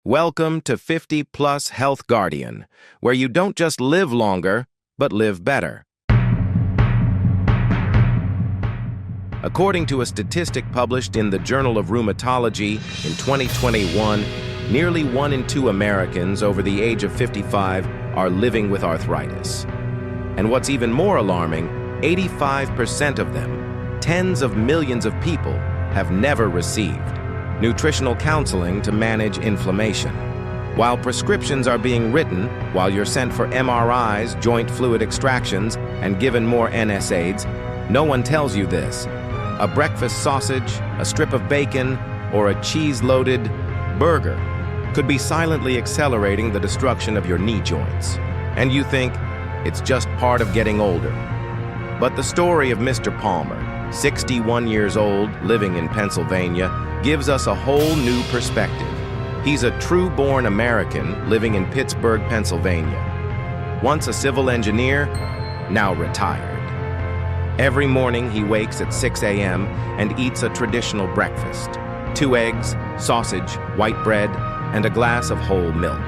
Welcome to 50 Plus Health Guardian, where you don't just live longer, but live better. According to a statistic published in the Journal of Rheumatology in 2021, nearly 1 in 2 Americans over the age of 55 are living with arthritis. And what's even more alarming, 85% of them, tens of millions of people, have never received nutritional counseling to manage inflammation. While prescriptions are being written, while you're sent for MRIs, joint fluid extractions, and given more NSAIDs, no one tells you this. A breakfast sausage, a strip of bacon, or a cheese-loaded burger could be silently accelerating the destruction of your knee joints. And you think it's just part of getting older. But the story of Mr. Palmer, 61 years old, living in Pennsylvania, gives us a whole new perspective. He's a true-born American living in Pittsburgh, Pennsylvania. Once a civil engineer, now retired. Every morning he wakes at 6 a.m. and eats a traditional breakfast. 2 eggs, sausage, white bread, and a glass of whole milk.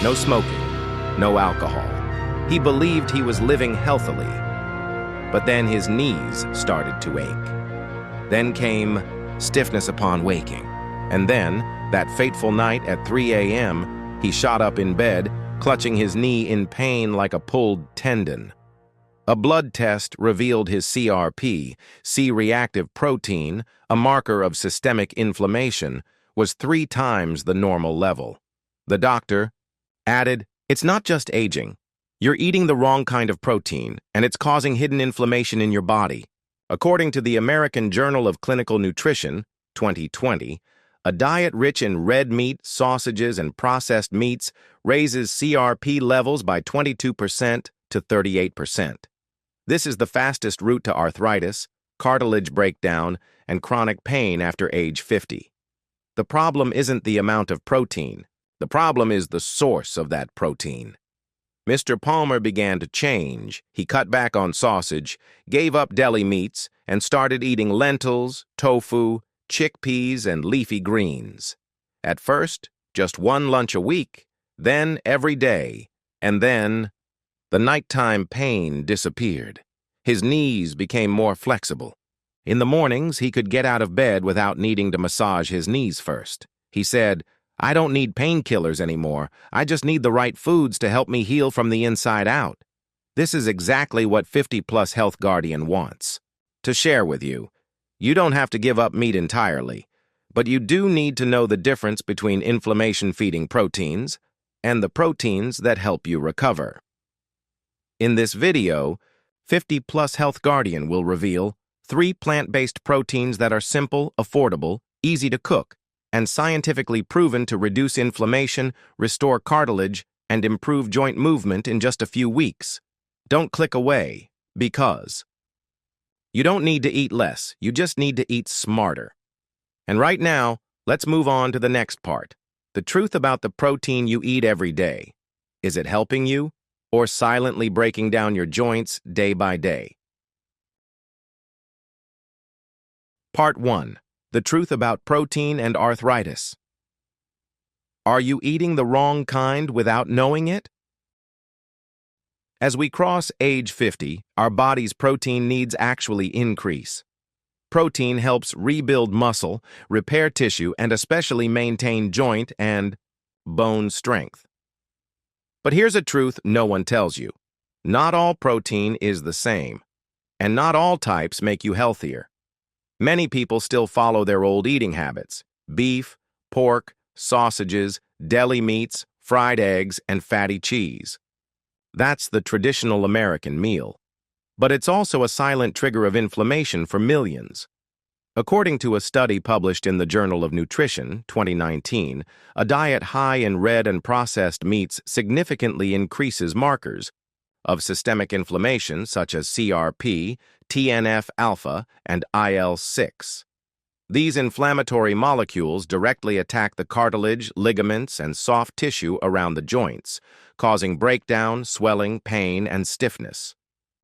No smoking, no alcohol. He believed he was living healthily. But then his knees started to ache. Then came stiffness upon waking. And then, that fateful night at 3 a.m., he shot up in bed, clutching his knee in pain like a pulled tendon. A blood test revealed his CRP, C-reactive protein, a marker of systemic inflammation, was 3 times the normal level. The doctor added, "It's not just aging. You're eating the wrong kind of protein, and it's causing hidden inflammation in your body." According to the American Journal of Clinical Nutrition, 2020, a diet rich in red meat, sausages, and processed meats raises CRP levels by 22% to 38%. This is the fastest route to arthritis, cartilage breakdown, and chronic pain after age 50. The problem isn't the amount of protein. The problem is the source of that protein. Mr. Palmer began to change. He cut back on sausage, gave up deli meats, and started eating lentils, tofu, chickpeas, and leafy greens. At first, just 1 lunch a week, then every day, and then the nighttime pain disappeared. His knees became more flexible. In the mornings, he could get out of bed without needing to massage his knees first. He said, "I don't need painkillers anymore. I just need the right foods to help me heal from the inside out." This is exactly what 50 Plus Health Guardian wants to share with you. You don't have to give up meat entirely, but you do need to know the difference between inflammation-feeding proteins and the proteins that help you recover. In this video, 50 Plus Health Guardian will reveal 3 plant-based proteins that are simple, affordable, easy to cook, and scientifically proven to reduce inflammation, restore cartilage, and improve joint movement in just a few weeks. Don't click away, because you don't need to eat less, you just need to eat smarter. And right now, let's move on to the next part. The truth about the protein you eat every day. Is it helping you, or silently breaking down your joints day by day? Part 1. The truth about protein and arthritis. Are you eating the wrong kind without knowing it? As we cross age 50, our body's protein needs actually increase. Protein helps rebuild muscle, repair tissue, and especially maintain joint and bone strength. But here's a truth no one tells you. Not all protein is the same, and not all types make you healthier. Many people still follow their old eating habits: beef, pork, sausages, deli meats, fried eggs, and fatty cheese. That's the traditional American meal. But it's also a silent trigger of inflammation for millions. According to a study published in the Journal of Nutrition, 2019, a diet high in red and processed meats significantly increases markers of systemic inflammation such as CRP, TNF-alpha, and IL-6. These inflammatory molecules directly attack the cartilage, ligaments, and soft tissue around the joints, causing breakdown, swelling, pain, and stiffness.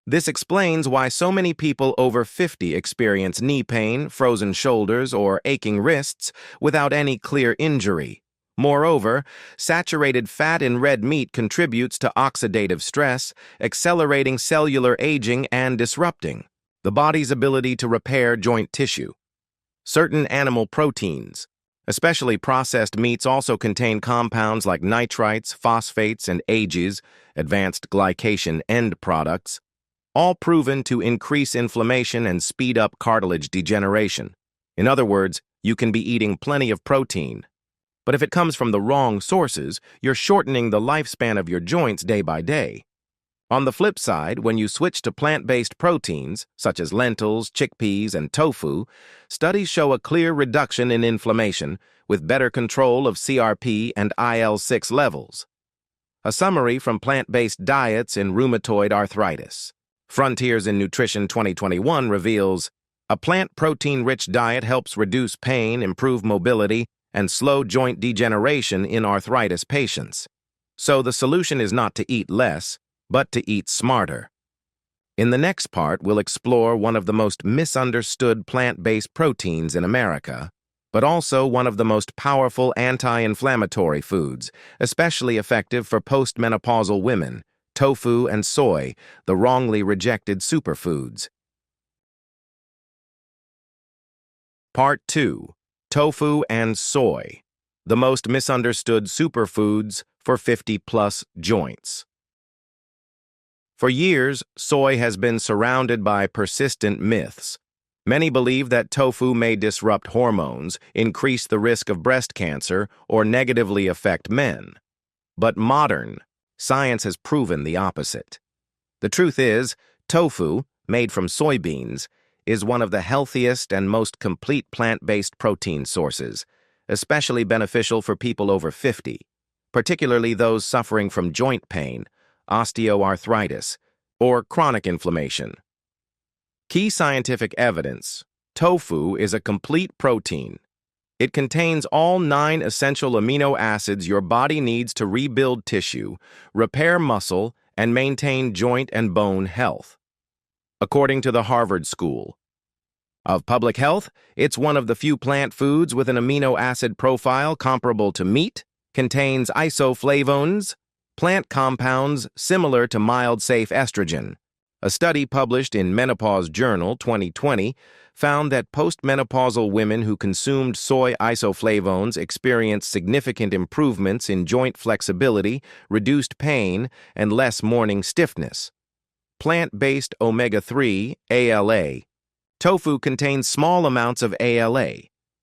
This explains why so many people over 50 experience knee pain, frozen shoulders, or aching wrists without any clear injury. Moreover, saturated fat in red meat contributes to oxidative stress, accelerating cellular aging and disrupting the body's ability to repair joint tissue. Certain animal proteins, especially processed meats, also contain compounds like nitrites, phosphates, and AGEs, advanced glycation end products, all proven to increase inflammation and speed up cartilage degeneration. In other words, you can be eating plenty of protein, but if it comes from the wrong sources, you're shortening the lifespan of your joints day by day. On the flip side, when you switch to plant-based proteins, such as lentils, chickpeas, and tofu, studies show a clear reduction in inflammation, with better control of CRP and IL-6 levels. A summary from plant-based diets in rheumatoid arthritis. Frontiers in Nutrition 2021 reveals, a plant protein-rich diet helps reduce pain, improve mobility, and slow joint degeneration in arthritis patients. So the solution is not to eat less, but to eat smarter. In the next part, we'll explore one of the most misunderstood plant-based proteins in America, but also one of the most powerful anti-inflammatory foods, especially effective for postmenopausal women, tofu and soy, the wrongly rejected superfoods. Part 2. Tofu and soy, the most misunderstood superfoods for 50-plus joints. For years, soy has been surrounded by persistent myths. Many believe that tofu may disrupt hormones, increase the risk of breast cancer, or negatively affect men. But modern science has proven the opposite. The truth is, tofu, made from soybeans, is one of the healthiest and most complete plant-based protein sources, especially beneficial for people over 50, particularly those suffering from joint pain, osteoarthritis, or chronic inflammation. Key scientific evidence: tofu is a complete protein. It contains all 9 essential amino acids your body needs to rebuild tissue, repair muscle, and maintain joint and bone health. According to the Harvard School of Public Health, it's one of the few plant foods with an amino acid profile comparable to meat, contains isoflavones, plant compounds similar to mild-safe estrogen. A study published in Menopause Journal 2020 found that postmenopausal women who consumed soy isoflavones experienced significant improvements in joint flexibility, reduced pain, and less morning stiffness. Plant-based omega-3, ALA. Tofu contains small amounts of ALA,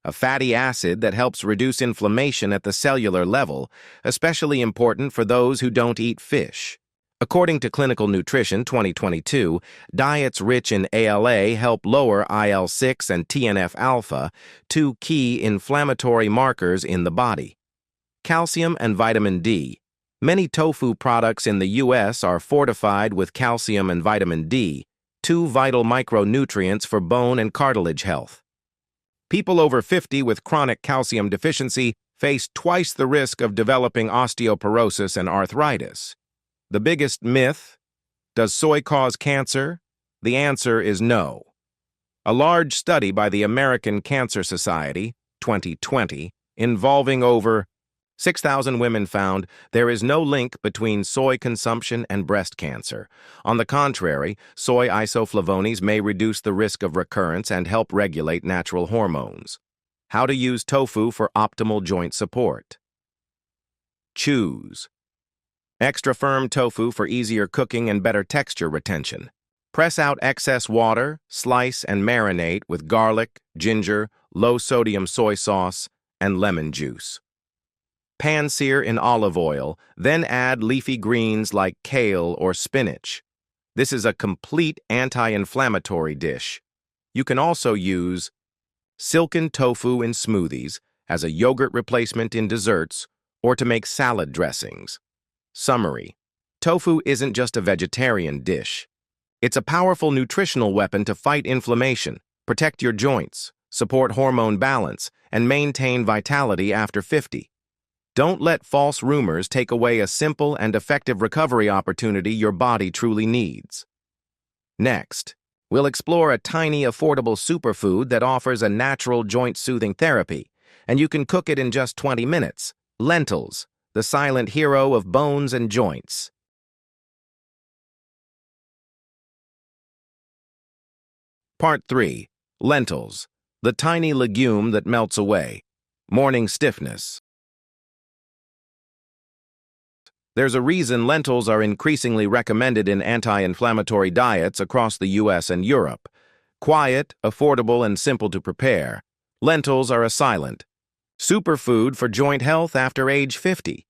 a fatty acid that helps reduce inflammation at the cellular level, especially important for those who don't eat fish. According to Clinical Nutrition 2022, diets rich in ALA help lower IL-6 and TNF-alpha, 2 key inflammatory markers in the body. Calcium and vitamin D. Many tofu products in the U.S. are fortified with calcium and vitamin D, 2 vital micronutrients for bone and cartilage health. People over 50 with chronic calcium deficiency face twice the risk of developing osteoporosis and arthritis. The biggest myth: does soy cause cancer? The answer is no. A large study by the American Cancer Society, 2020, involving over 6,000 women found there is no link between soy consumption and breast cancer. On the contrary, soy isoflavones may reduce the risk of recurrence and help regulate natural hormones. How to use tofu for optimal joint support. Choose extra firm tofu for easier cooking and better texture retention. Press out excess water, slice and marinate with garlic, ginger, low-sodium soy sauce, and lemon juice. Pan-sear in olive oil, then add leafy greens like kale or spinach. This is a complete anti-inflammatory dish. You can also use silken tofu in smoothies, as a yogurt replacement in desserts, or to make salad dressings. Summary: tofu isn't just a vegetarian dish. It's a powerful nutritional weapon to fight inflammation, protect your joints, support hormone balance, and maintain vitality after 50. Don't let false rumors take away a simple and effective recovery opportunity your body truly needs. Next, we'll explore a tiny, affordable superfood that offers a natural joint-soothing therapy, and you can cook it in just 20 minutes. Lentils, the silent hero of bones and joints. Part 3. Lentils, the tiny legume that melts away. Morning stiffness. There's a reason lentils are increasingly recommended in anti-inflammatory diets across the US and Europe. Quiet, affordable, and simple to prepare, lentils are a silent superfood for joint health after age 50.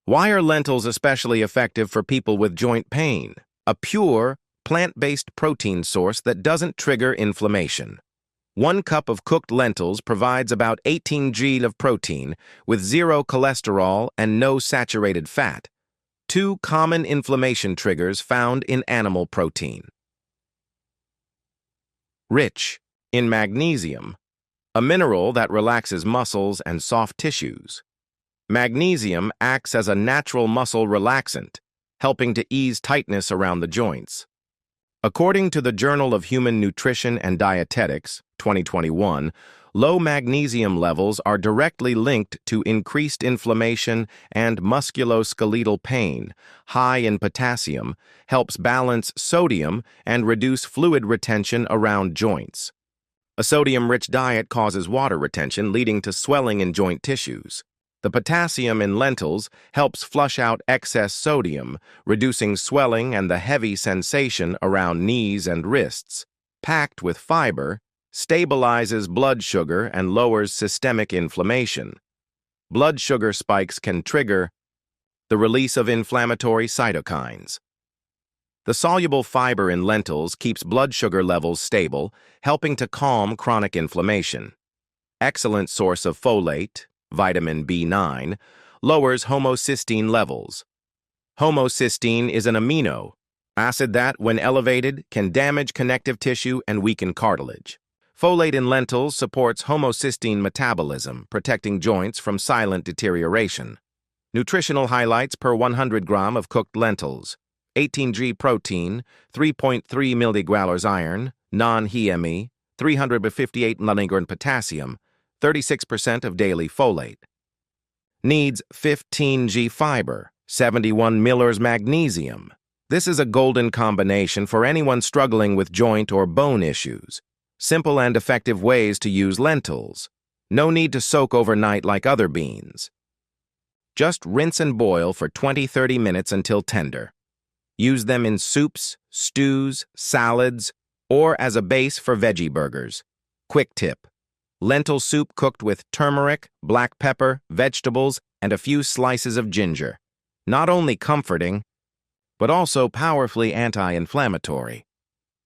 Why are lentils especially effective for people with joint pain? A pure, plant-based protein source that doesn't trigger inflammation. 1 cup of cooked lentils provides about 18 g of protein with 0 cholesterol and no saturated fat. 2 common inflammation triggers found in animal protein. Rich in magnesium, a mineral that relaxes muscles and soft tissues. Magnesium acts as a natural muscle relaxant, helping to ease tightness around the joints. According to the Journal of Human Nutrition and Dietetics, 2021, low magnesium levels are directly linked to increased inflammation and musculoskeletal pain. High in potassium helps balance sodium and reduce fluid retention around joints. A sodium-rich diet causes water retention, leading to swelling in joint tissues. The potassium in lentils helps flush out excess sodium, reducing swelling and the heavy sensation around knees and wrists. Packed with fiber, stabilizes blood sugar and lowers systemic inflammation. Blood sugar spikes can trigger the release of inflammatory cytokines. The soluble fiber in lentils keeps blood sugar levels stable, helping to calm chronic inflammation. Excellent source of folate, vitamin B9, lowers homocysteine levels. Homocysteine is an amino acid that, when elevated, can damage connective tissue and weaken cartilage. Folate in lentils supports homocysteine metabolism, protecting joints from silent deterioration. Nutritional highlights per 100 gram of cooked lentils: 18 g protein, 3.3 mg iron, non-HeMe, 358 mg potassium, 36% of daily folate. Needs 15 g fiber, 71 mg magnesium. This is a golden combination for anyone struggling with joint or bone issues. Simple and effective ways to use lentils. No need to soak overnight like other beans. Just rinse and boil for 20-30 minutes until tender. Use them in soups, stews, salads, or as a base for veggie burgers. Quick tip: lentil soup cooked with turmeric, black pepper, vegetables, and a few slices of ginger. Not only comforting, but also powerfully anti-inflammatory.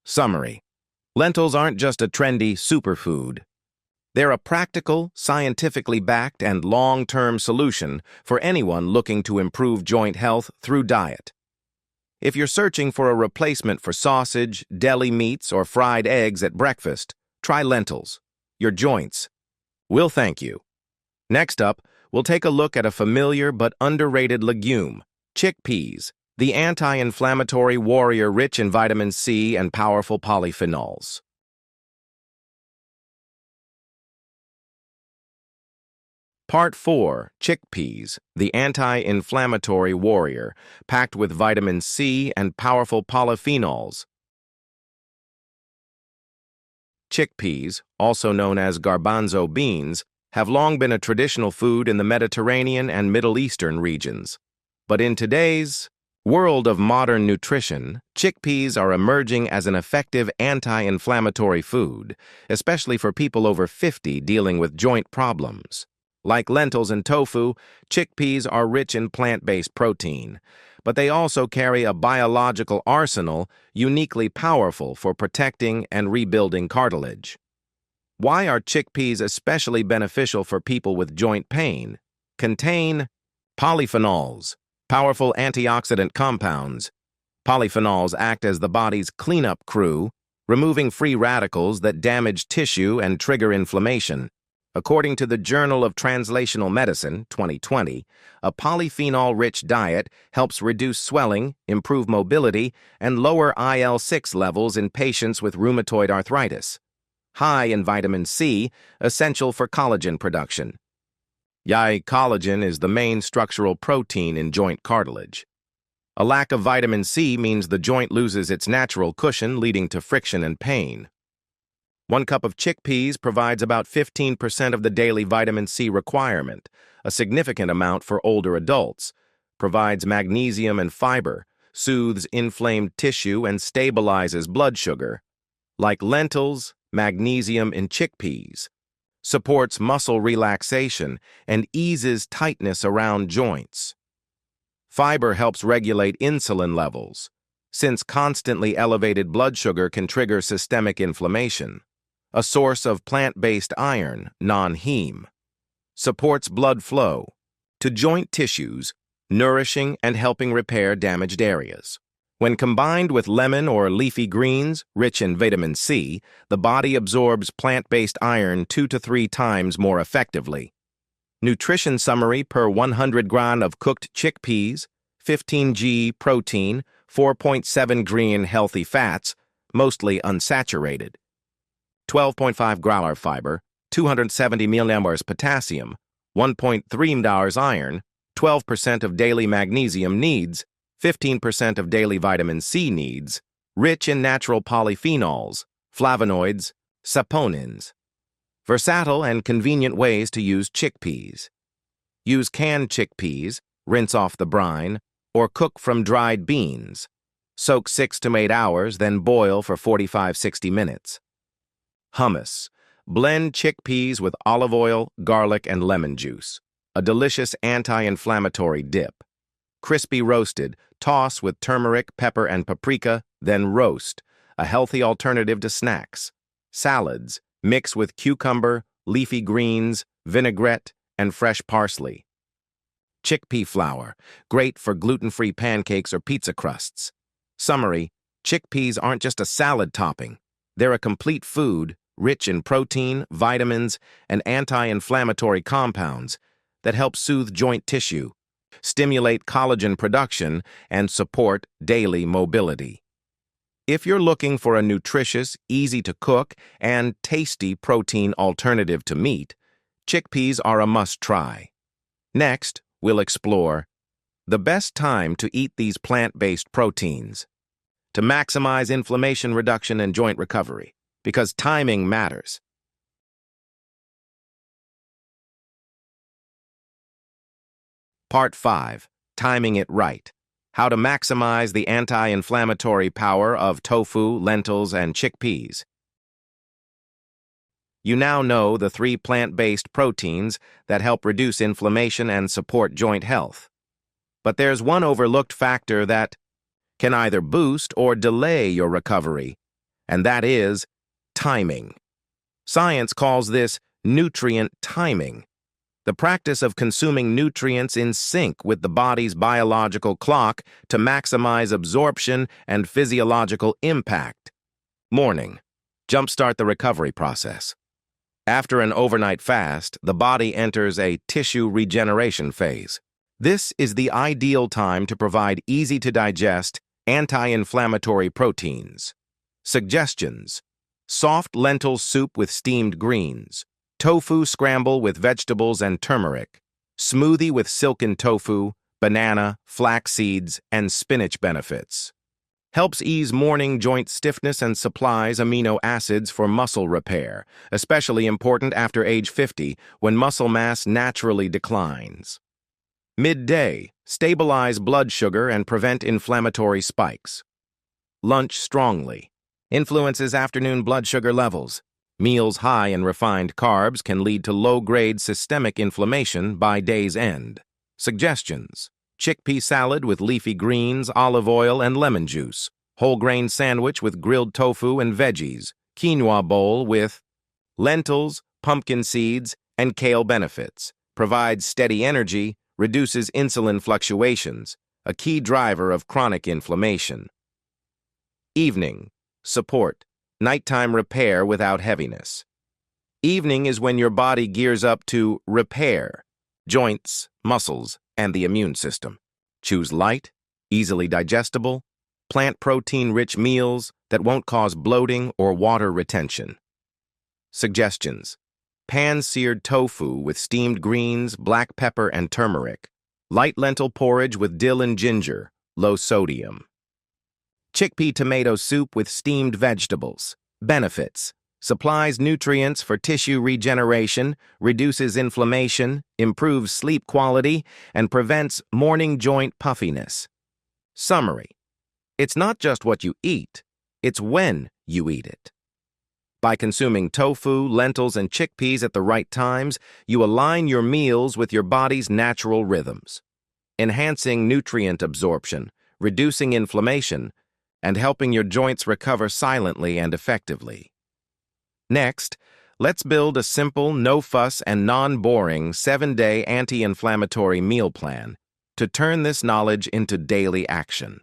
Summary: lentils aren't just a trendy superfood. They're a practical, scientifically backed, and long-term solution for anyone looking to improve joint health through diet. If you're searching for a replacement for sausage, deli meats, or fried eggs at breakfast, try lentils. Your joints will thank you. Next up, we'll take a look at a familiar but underrated legume, chickpeas, the anti-inflammatory warrior rich in vitamin C and powerful polyphenols. Part 4. Chickpeas, the anti-inflammatory warrior, packed with vitamin C and powerful polyphenols. Chickpeas, also known as garbanzo beans, have long been a traditional food in the Mediterranean and Middle Eastern regions. But in today's world of modern nutrition, chickpeas are emerging as an effective anti-inflammatory food, especially for people over 50 dealing with joint problems. Like lentils and tofu, chickpeas are rich in plant-based protein, but they also carry a biological arsenal uniquely powerful for protecting and rebuilding cartilage. Why are chickpeas especially beneficial for people with joint pain? Contain polyphenols, powerful antioxidant compounds. Polyphenols act as the body's cleanup crew, removing free radicals that damage tissue and trigger inflammation. According to the Journal of Translational Medicine, 2020, a polyphenol-rich diet helps reduce swelling, improve mobility, and lower IL-6 levels in patients with rheumatoid arthritis. High in vitamin C, essential for collagen production. Collagen is the main structural protein in joint cartilage. A lack of vitamin C means the joint loses its natural cushion, leading to friction and pain. 1 cup of chickpeas provides about 15% of the daily vitamin C requirement, a significant amount for older adults, provides magnesium and fiber, soothes inflamed tissue, and stabilizes blood sugar. Like lentils, magnesium in chickpeas, supports muscle relaxation and eases tightness around joints. Fiber helps regulate insulin levels, since constantly elevated blood sugar can trigger systemic inflammation. A source of plant-based iron, non-heme, supports blood flow to joint tissues, nourishing and helping repair damaged areas. When combined with lemon or leafy greens, rich in vitamin C, the body absorbs plant-based iron 2 to 3 times more effectively. Nutrition summary per 100 gram of cooked chickpeas: 15 g protein, 4.7 green healthy fats, mostly unsaturated. 12.5 grams fiber, 270 mg potassium, 1.3 mg iron, 12% of daily magnesium needs, 15% of daily vitamin C needs, rich in natural polyphenols, flavonoids, saponins. Versatile and convenient ways to use chickpeas. Use canned chickpeas, rinse off the brine, or cook from dried beans. Soak 6 to 8 hours, then boil for 45-60 minutes. Hummus. Blend chickpeas with olive oil, garlic, and lemon juice. A delicious anti-inflammatory dip. Crispy roasted, toss with turmeric, pepper, and paprika, then roast. A healthy alternative to snacks. Salads. Mix with cucumber, leafy greens, vinaigrette, and fresh parsley. Chickpea flour. Great for gluten-free pancakes or pizza crusts. Summary: chickpeas aren't just a salad topping. They're a complete food, rich in protein, vitamins, and anti-inflammatory compounds that help soothe joint tissue, stimulate collagen production, and support daily mobility. If you're looking for a nutritious, easy-to-cook, and tasty protein alternative to meat, chickpeas are a must-try. Next, we'll explore the best time to eat these plant-based proteins to maximize inflammation reduction and joint recovery, because timing matters. Part 5. Timing it right. How to maximize the anti-inflammatory power of tofu, lentils, and chickpeas. You now know the 3 plant-based proteins that help reduce inflammation and support joint health. But there's one overlooked factor that can either boost or delay your recovery, and that is timing. Science calls this nutrient timing, the practice of consuming nutrients in sync with the body's biological clock to maximize absorption and physiological impact. Morning. Jumpstart the recovery process. After an overnight fast, the body enters a tissue regeneration phase. This is the ideal time to provide easy-to-digest, anti-inflammatory proteins. Suggestions: soft lentil soup with steamed greens, tofu scramble with vegetables and turmeric, smoothie with silken tofu, banana, flax seeds, and spinach benefits. Helps ease morning joint stiffness and supplies amino acids for muscle repair, especially important after age 50 when muscle mass naturally declines. Midday, stabilize blood sugar and prevent inflammatory spikes. Lunch strongly. Influences afternoon blood sugar levels. Meals high in refined carbs can lead to low-grade systemic inflammation by day's end. Suggestions: chickpea salad with leafy greens, olive oil, and lemon juice. Whole grain sandwich with grilled tofu and veggies. Quinoa bowl with lentils, pumpkin seeds, and kale benefits. Provides steady energy, reduces insulin fluctuations, a key driver of chronic inflammation. Evening. Support. Nighttime repair without heaviness. Evening is when your body gears up to repair joints, muscles, and the immune system. Choose light, easily digestible, plant protein-rich meals that won't cause bloating or water retention. Suggestions: pan-seared tofu with steamed greens, black pepper, and turmeric. Light lentil porridge with dill and ginger, low sodium. Chickpea tomato soup with steamed vegetables. Benefits: supplies nutrients for tissue regeneration, reduces inflammation, improves sleep quality, and prevents morning joint puffiness. Summary: it's not just what you eat, it's when you eat it. By consuming tofu, lentils, and chickpeas at the right times, you align your meals with your body's natural rhythms, enhancing nutrient absorption, reducing inflammation, and helping your joints recover silently and effectively. Next, let's build a simple, no-fuss, and non-boring 7-day anti-inflammatory meal plan to turn this knowledge into daily action.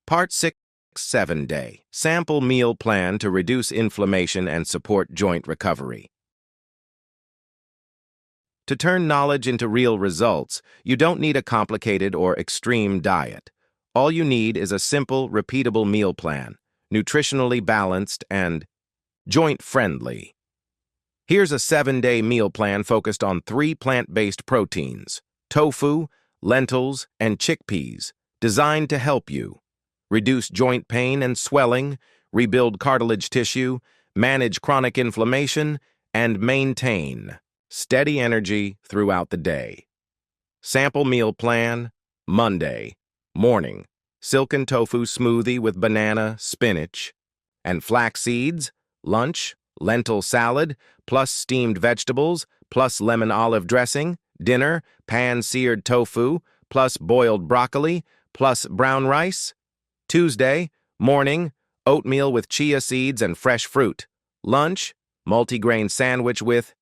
Part 6. 7-day sample meal plan to reduce inflammation and support joint recovery. To turn knowledge into real results, you don't need a complicated or extreme diet. All you need is a simple, repeatable meal plan, nutritionally balanced and joint-friendly. Here's a 7-day meal plan focused on 3 plant-based proteins: tofu, lentils, and chickpeas, designed to help you reduce joint pain and swelling, rebuild cartilage tissue, manage chronic inflammation, and maintain steady energy throughout the day. Sample meal plan: Monday, morning, silken tofu smoothie with banana, spinach, and flax seeds. Lunch, lentil salad, plus steamed vegetables, plus lemon olive dressing. Dinner, pan-seared tofu, plus boiled broccoli, plus brown rice. Tuesday, morning, oatmeal with chia seeds and fresh fruit. Lunch, multigrain sandwich with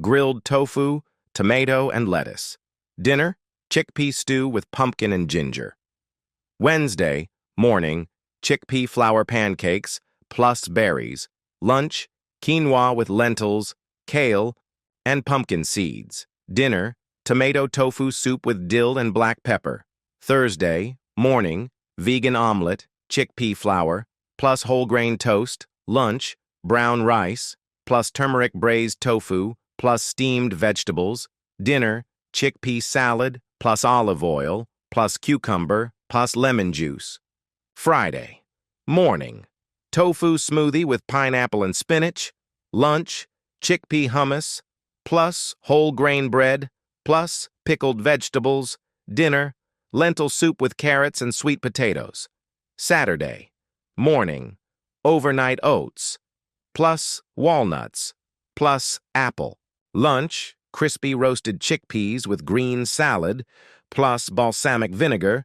grilled tofu, tomato, and lettuce. Dinner, chickpea stew with pumpkin and ginger. Wednesday, morning, chickpea flour pancakes, plus berries. Lunch, quinoa with lentils, kale, and pumpkin seeds. Dinner, tomato tofu soup with dill and black pepper. Thursday, morning, vegan omelet, chickpea flour, plus whole grain toast. Lunch, brown rice, plus turmeric braised tofu, plus steamed vegetables. Dinner, chickpea salad, plus olive oil, plus cucumber, plus lemon juice. Friday, morning, tofu smoothie with pineapple and spinach. Lunch, chickpea hummus, plus whole grain bread, plus pickled vegetables. Dinner, lentil soup with carrots and sweet potatoes. Saturday, morning, overnight oats, plus walnuts, plus apple. Lunch, crispy roasted chickpeas with green salad, plus balsamic vinegar.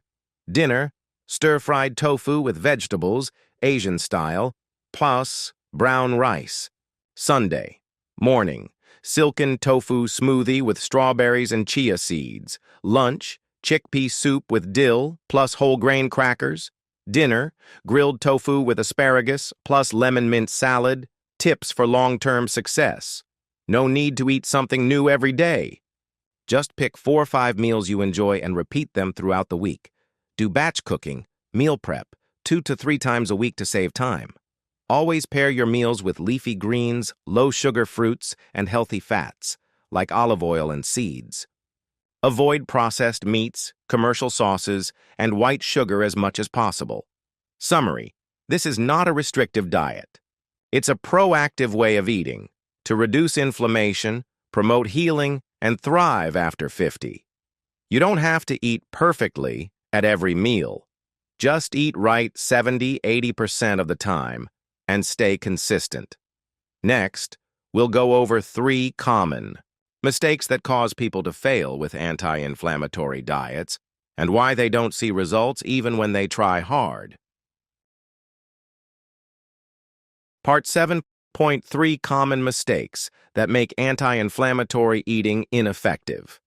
Dinner, stir-fried tofu with vegetables, Asian style, plus brown rice. Sunday, morning, silken tofu smoothie with strawberries and chia seeds. Lunch, chickpea soup with dill, plus whole grain crackers. Dinner, grilled tofu with asparagus, plus lemon mint salad. Tips for long-term success: no need to eat something new every day. Just pick 4 or 5 meals you enjoy and repeat them throughout the week. Do batch cooking, meal prep, 2 to 3 times a week to save time. Always pair your meals with leafy greens, low-sugar fruits, and healthy fats, like olive oil and seeds. Avoid processed meats, commercial sauces, and white sugar as much as possible. Summary: this is not a restrictive diet. It's a proactive way of eating to reduce inflammation, promote healing, and thrive after 50. You don't have to eat perfectly at every meal. Just eat right 70–80% of the time and stay consistent. Next, we'll go over 3 common mistakes that cause people to fail with anti-inflammatory diets and why they don't see results even when they try hard. Part 7.3 Common Mistakes that make anti-inflammatory eating ineffective.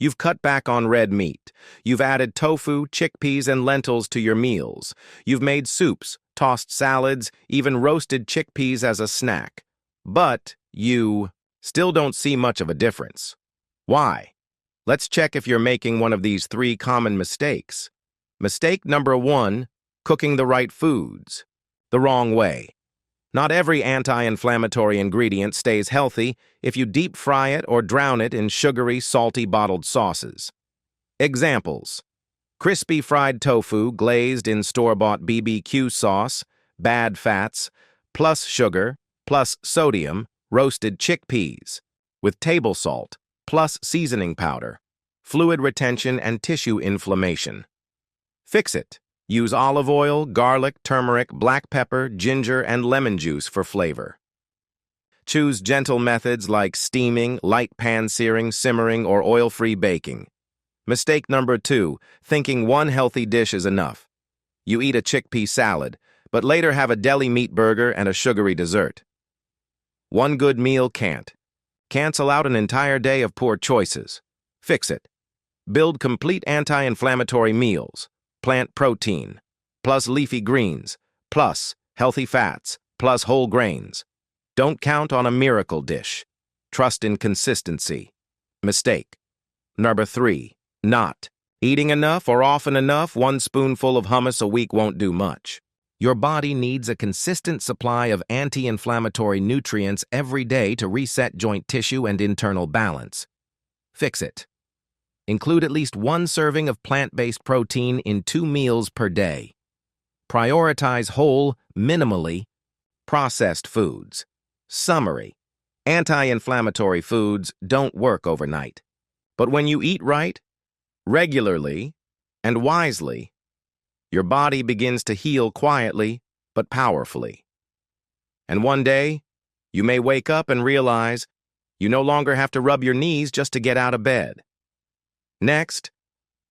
You've cut back on red meat. You've added tofu, chickpeas, and lentils to your meals. You've made soups, tossed salads, even roasted chickpeas as a snack. But you still don't see much of a difference. Why? Let's check if you're making one of these 3 common mistakes. Mistake number 1: cooking the right foods. the wrong way. Not every anti-inflammatory ingredient stays healthy if you deep fry it or drown it in sugary, salty bottled sauces. Examples: crispy fried tofu glazed in store-bought BBQ sauce, bad fats, plus sugar, plus sodium, roasted chickpeas, with table salt, plus seasoning powder, fluid retention and tissue inflammation. Fix it. Use olive oil, garlic, turmeric, black pepper, ginger, and lemon juice for flavor. Choose gentle methods like steaming, light pan searing, simmering, or oil-free baking. Mistake number 2, thinking one healthy dish is enough. You eat a chickpea salad, but later have a deli meat burger and a sugary dessert. One good meal can't. Cancel out an entire day of poor choices. Fix it. Build complete anti-inflammatory meals. Plant protein, plus leafy greens, plus healthy fats, plus whole grains. Don't count on a miracle dish. Trust in consistency. Mistake. Number 3, not. Eating enough or often enough, 1 spoonful of hummus a week won't do much. Your body needs a consistent supply of anti-inflammatory nutrients every day to reset joint tissue and internal balance. Fix it. Include at least 1 serving of plant-based protein in 2 meals per day. Prioritize whole, minimally processed foods. Summary: anti-inflammatory foods don't work overnight. But when you eat right, regularly, and wisely, your body begins to heal quietly but powerfully. And one day, you may wake up and realize you no longer have to rub your knees just to get out of bed. Next,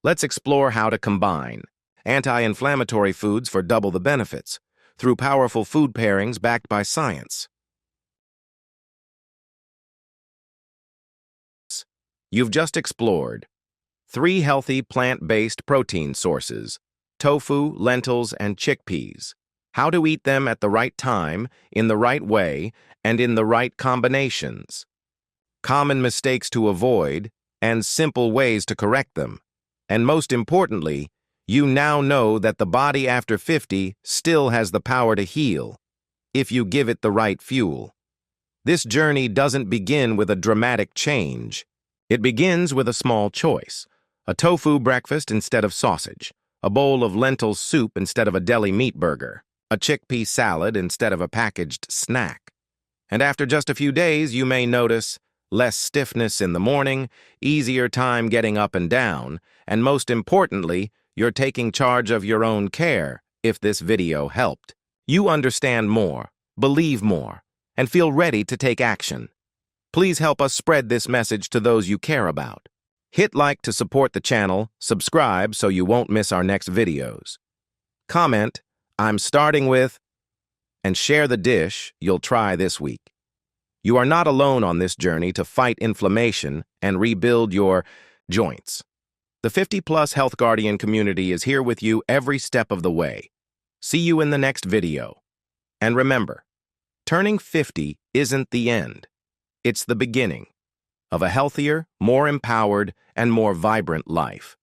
let's explore how to combine anti-inflammatory foods for double the benefits through powerful food pairings backed by science. You've just explored 3 healthy plant-based protein sources: tofu, lentils, and chickpeas. How to eat them at the right time, in the right way, and in the right combinations. Common mistakes to avoid, and simple ways to correct them. And most importantly, you now know that the body after 50 still has the power to heal, if you give it the right fuel. This journey doesn't begin with a dramatic change. It begins with a small choice: a tofu breakfast instead of sausage, a bowl of lentil soup instead of a deli meat burger, a chickpea salad instead of a packaged snack. And after just a few days, you may notice less stiffness in the morning, easier time getting up and down, and most importantly, you're taking charge of your own care. If this video helped, you understand more, believe more, and feel ready to take action. Please help us spread this message to those you care about. Hit like to support the channel, subscribe so you won't miss our next videos. Comment, "I'm starting with," and share the dish you'll try this week. You are not alone on this journey to fight inflammation and rebuild your joints. The 50+ HealthGuardian community is here with you every step of the way. See you in the next video. And remember, turning 50 isn't the end. It's the beginning of a healthier, more empowered, and more vibrant life.